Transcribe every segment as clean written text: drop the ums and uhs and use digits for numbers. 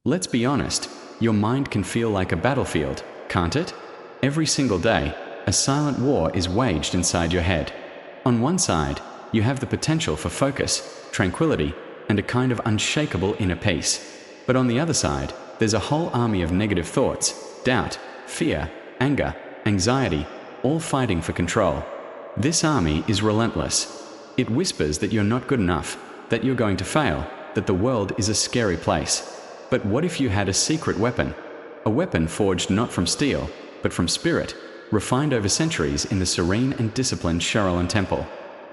Let's be honest, your mind can feel like a battlefield, can't it? Every single day, a silent war is waged inside your head. On one side, you have the potential for focus, tranquility, and a kind of unshakable inner peace. But on the other side, there's a whole army of negative thoughts, doubt, fear, anger, anxiety, all fighting for control. This army is relentless. It whispers that you're not good enough, that you're going to fail, that the world is a scary place. But what if you had a secret weapon? A weapon forged not from steel, but from spirit, refined over centuries in the serene and disciplined Shaolin Temple.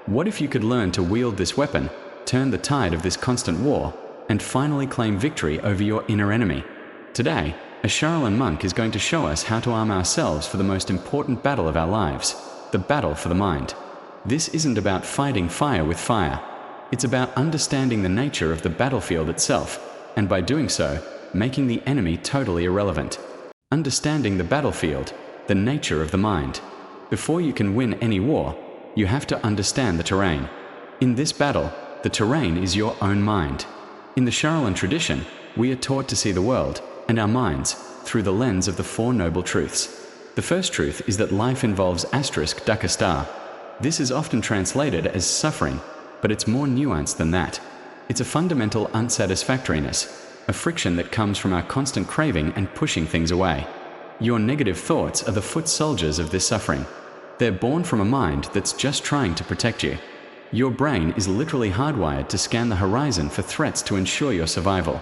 What if you could learn to wield this weapon, turn the tide of this constant war, and finally claim victory over your inner enemy? Today, a Shaolin monk is going to show us how to arm ourselves for the most important battle of our lives, the battle for the mind. This isn't about fighting fire with fire. It's about understanding the nature of the battlefield itself, and by doing so, making the enemy totally irrelevant. Understanding the battlefield, the nature of the mind. Before you can win any war, you have to understand the terrain. In this battle, the terrain is your own mind. In the Shaolin tradition, we are taught to see the world and our minds through the lens of the Four Noble Truths. The first truth is that life involves dukkha star. This is often translated as suffering, but it's more nuanced than that. It's a fundamental unsatisfactoriness, a friction that comes from our constant craving and pushing things away. Your negative thoughts are the foot soldiers of this suffering. They're born from a mind that's just trying to protect you. Your brain is literally hardwired to scan the horizon for threats to ensure your survival.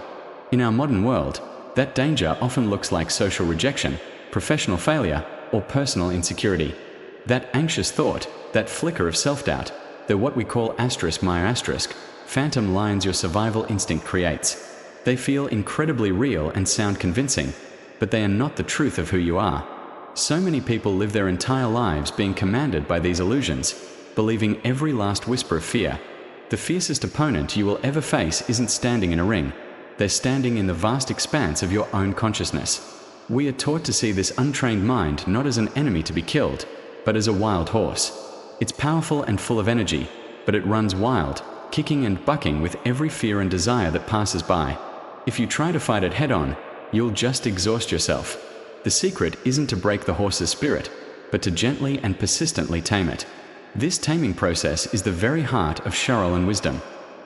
In our modern world, that danger often looks like social rejection, professional failure, or personal insecurity. That anxious thought, that flicker of self-doubt, they're what we call phantom lines your survival instinct creates. They feel incredibly real and sound convincing, but they are not the truth of who you are. So many people live their entire lives being commanded by these illusions, believing every last whisper of fear. The fiercest opponent you will ever face isn't standing in a ring. They're standing in the vast expanse of your own consciousness. We are taught to see this untrained mind not as an enemy to be killed, but as a wild horse. It's powerful and full of energy, but it runs wild, kicking and bucking with every fear and desire that passes by. If you try to fight it head-on, you'll just exhaust yourself. The secret isn't to break the horse's spirit, but to gently and persistently tame it. This taming process is the very heart of Shaolin wisdom.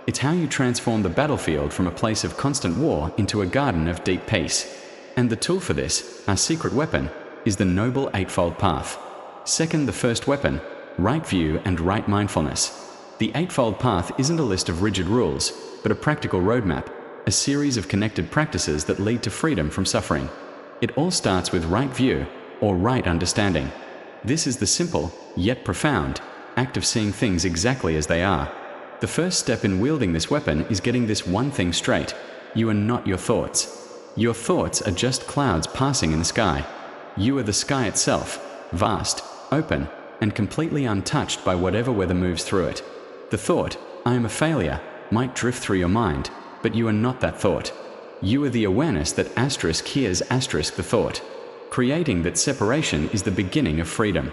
It's how you transform the battlefield from a place of constant war into a garden of deep peace. And the tool for this, our secret weapon, is the Noble Eightfold Path. Second, the first weapon, right view and right mindfulness. The Eightfold Path isn't a list of rigid rules, but a practical roadmap, a series of connected practices that lead to freedom from suffering. It all starts with right view, or right understanding. This is the simple, yet profound, act of seeing things exactly as they are. The first step in wielding this weapon is getting this one thing straight. You are not your thoughts. Your thoughts are just clouds passing in the sky. You are the sky itself, vast, open, and completely untouched by whatever weather moves through it. The thought, I am a failure, might drift through your mind, but you are not that thought. You are the awareness that hears the thought. Creating that separation is the beginning of freedom.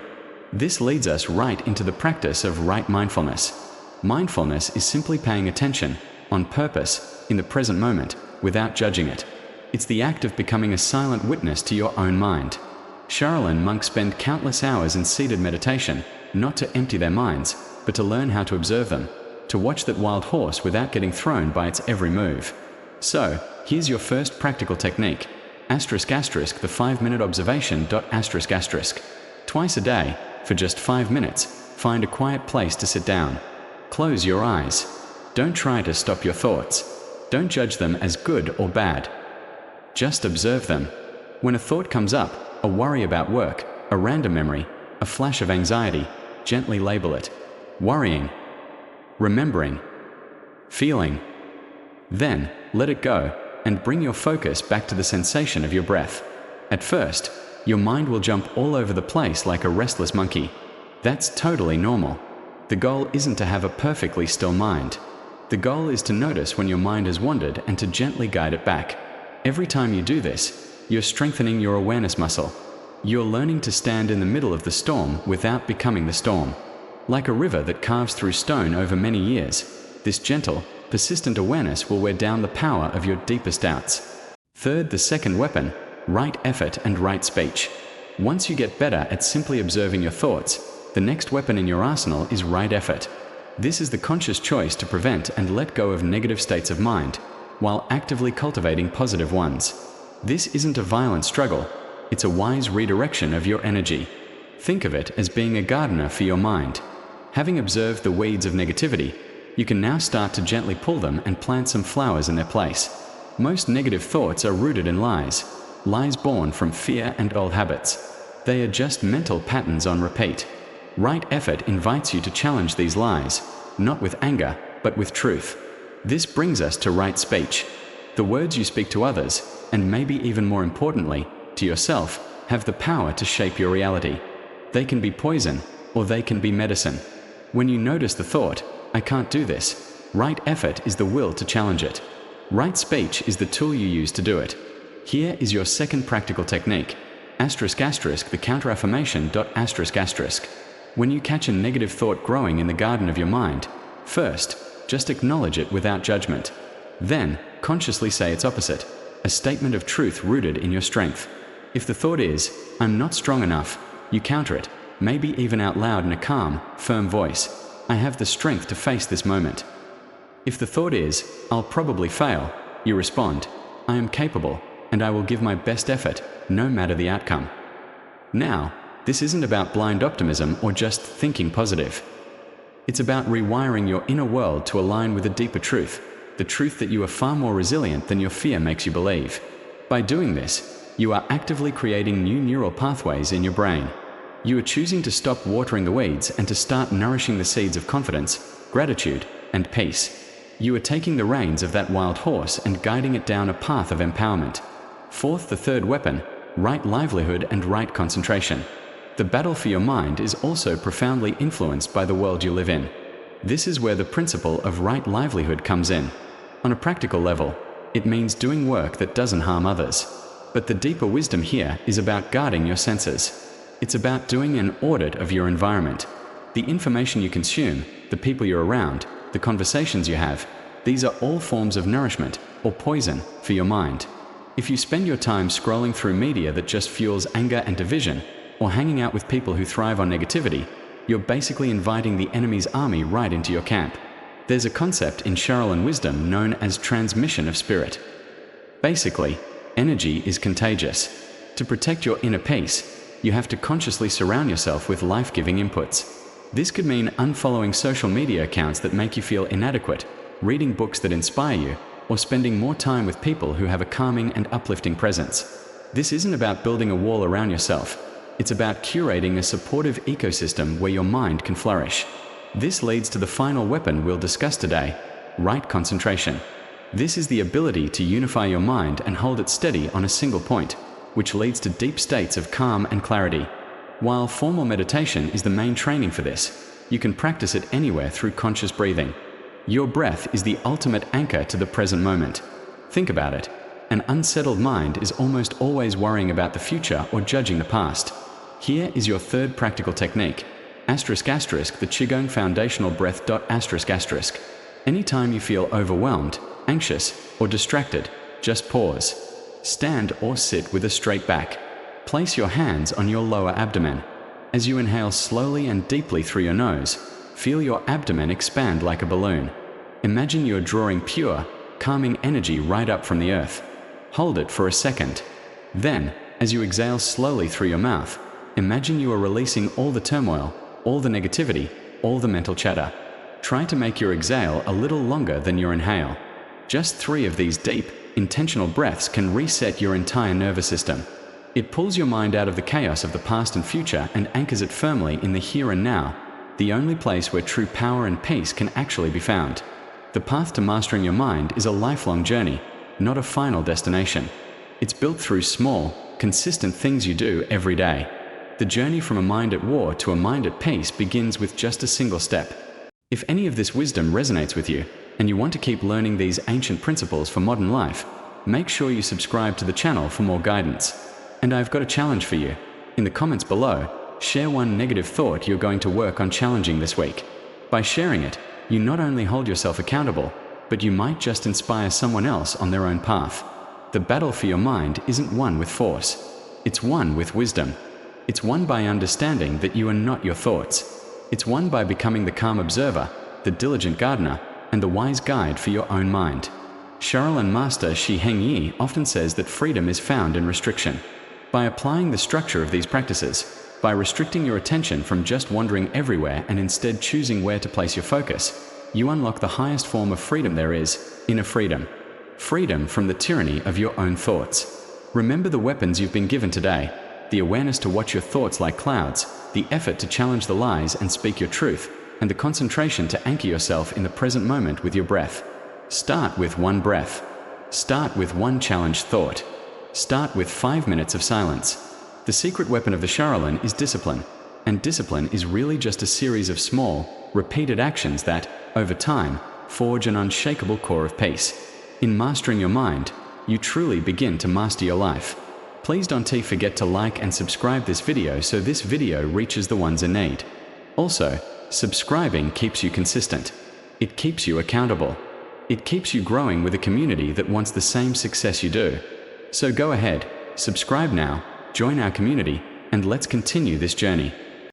This leads us right into the practice of right mindfulness. Mindfulness is simply paying attention, on purpose, in the present moment, without judging it. It's the act of becoming a silent witness to your own mind. Shaolin monks spend countless hours in seated meditation, not to empty their minds, but to learn how to observe them, to watch that wild horse without getting thrown by its every move. So, here's your first practical technique. ***, the 5-minute observation. ***. Twice a day, for just 5 minutes, find a quiet place to sit down. Close your eyes. Don't try to stop your thoughts. Don't judge them as good or bad. Just observe them. When a thought comes up, a worry about work, a random memory, a flash of anxiety, gently label it. Worrying. Remembering. Feeling. Then, let it go, and bring your focus back to the sensation of your breath. At first, your mind will jump all over the place like a restless monkey. That's totally normal. The goal isn't to have a perfectly still mind. The goal is to notice when your mind has wandered and to gently guide it back. Every time you do this, you're strengthening your awareness muscle. You're learning to stand in the middle of the storm without becoming the storm. Like a river that carves through stone over many years, this gentle, persistent awareness will wear down the power of your deepest doubts. Third, the second weapon, right effort and right speech. Once you get better at simply observing your thoughts, the next weapon in your arsenal is right effort. This is the conscious choice to prevent and let go of negative states of mind, while actively cultivating positive ones. This isn't a violent struggle, it's a wise redirection of your energy. Think of it as being a gardener for your mind. Having observed the weeds of negativity, you can now start to gently pull them and plant some flowers in their place. Most negative thoughts are rooted in lies born from fear and old habits. They are just mental patterns on repeat. Right effort invites you to challenge these lies, not with anger, but with truth. This brings us to right speech. The words you speak to others, and maybe even more importantly, to yourself, have the power to shape your reality. They can be poison, or they can be medicine. When you notice the thought, "I can't do this," right effort is the will to challenge it. Right speech is the tool you use to do it. Here is your second practical technique, the counter-affirmation. When you catch a negative thought growing in the garden of your mind, first, just acknowledge it without judgment. Then, consciously say its opposite, a statement of truth rooted in your strength. If the thought is, "I'm not strong enough," you counter it, maybe even out loud in a calm, firm voice, "I have the strength to face this moment." If the thought is, "I'll probably fail," you respond, "I am capable, and I will give my best effort, no matter the outcome." Now, this isn't about blind optimism or just thinking positive. It's about rewiring your inner world to align with a deeper truth, the truth that you are far more resilient than your fear makes you believe. By doing this, you are actively creating new neural pathways in your brain. You are choosing to stop watering the weeds and to start nourishing the seeds of confidence, gratitude, and peace. You are taking the reins of that wild horse and guiding it down a path of empowerment. Fourth, the third weapon, right livelihood and right concentration. The battle for your mind is also profoundly influenced by the world you live in. This is where the principle of right livelihood comes in. On a practical level, it means doing work that doesn't harm others. But the deeper wisdom here is about guarding your senses. It's about doing an audit of your environment. The information you consume, the people you're around, the conversations you have, these are all forms of nourishment or poison for your mind. If you spend your time scrolling through media that just fuels anger and division, or hanging out with people who thrive on negativity, you're basically inviting the enemy's army right into your camp. There's a concept in Shaolin wisdom known as transmission of spirit. Basically, energy is contagious. To protect your inner peace, you have to consciously surround yourself with life-giving inputs. This could mean unfollowing social media accounts that make you feel inadequate, reading books that inspire you, or spending more time with people who have a calming and uplifting presence. This isn't about building a wall around yourself. It's about curating a supportive ecosystem where your mind can flourish. This leads to the final weapon we'll discuss today, right concentration. This is the ability to unify your mind and hold it steady on a single point, which leads to deep states of calm and clarity. While formal meditation is the main training for this, you can practice it anywhere through conscious breathing. Your breath is the ultimate anchor to the present moment. Think about it. An unsettled mind is almost always worrying about the future or judging the past. Here is your third practical technique, the Qigong Foundational Breath. Anytime you feel overwhelmed, anxious, or distracted, just pause. Stand or sit with a straight back. Place your hands on your lower abdomen. As you inhale slowly and deeply through your nose, feel your abdomen expand like a balloon. Imagine you're drawing pure, calming energy right up from the earth. Hold it for a second. Then, as you exhale slowly through your mouth, imagine you are releasing all the turmoil, all the negativity, all the mental chatter. Try to make your exhale a little longer than your inhale. Just 3 of these deep, intentional breaths can reset your entire nervous system. It pulls your mind out of the chaos of the past and future and anchors it firmly in the here and now, the only place where true power and peace can actually be found. The path to mastering your mind is a lifelong journey, not a final destination. It's built through small, consistent things you do every day. The journey from a mind at war to a mind at peace begins with just a single step. If any of this wisdom resonates with you, and you want to keep learning these ancient principles for modern life, make sure you subscribe to the channel for more guidance. And I've got a challenge for you. In the comments below, share one negative thought you're going to work on challenging this week. By sharing it, you not only hold yourself accountable, but you might just inspire someone else on their own path. the battle for your mind isn't won with force. It's won with wisdom. It's won by understanding that you are not your thoughts. It's won by becoming the calm observer, the diligent gardener, and the wise guide for your own mind. Shaolin Master Shi Heng Yi often says that freedom is found in restriction. By applying the structure of these practices, by restricting your attention from just wandering everywhere and instead choosing where to place your focus, you unlock the highest form of freedom there is, inner freedom. Freedom from the tyranny of your own thoughts. Remember the weapons you've been given today: the awareness to watch your thoughts like clouds, the effort to challenge the lies and speak your truth, and the concentration to anchor yourself in the present moment with your breath. Start with one breath. Start with one challenged thought. Start with 5 minutes of silence. The secret weapon of the Shaolin is discipline, and discipline is really just a series of small, repeated actions that, over time, forge an unshakable core of peace. In mastering your mind, you truly begin to master your life. Please don't forget to like and subscribe this video so this video reaches the ones in need. Also, subscribing keeps you consistent. It keeps you accountable. It keeps you growing with a community that wants the same success you do. So go ahead, subscribe now, join our community, and let's continue this journey.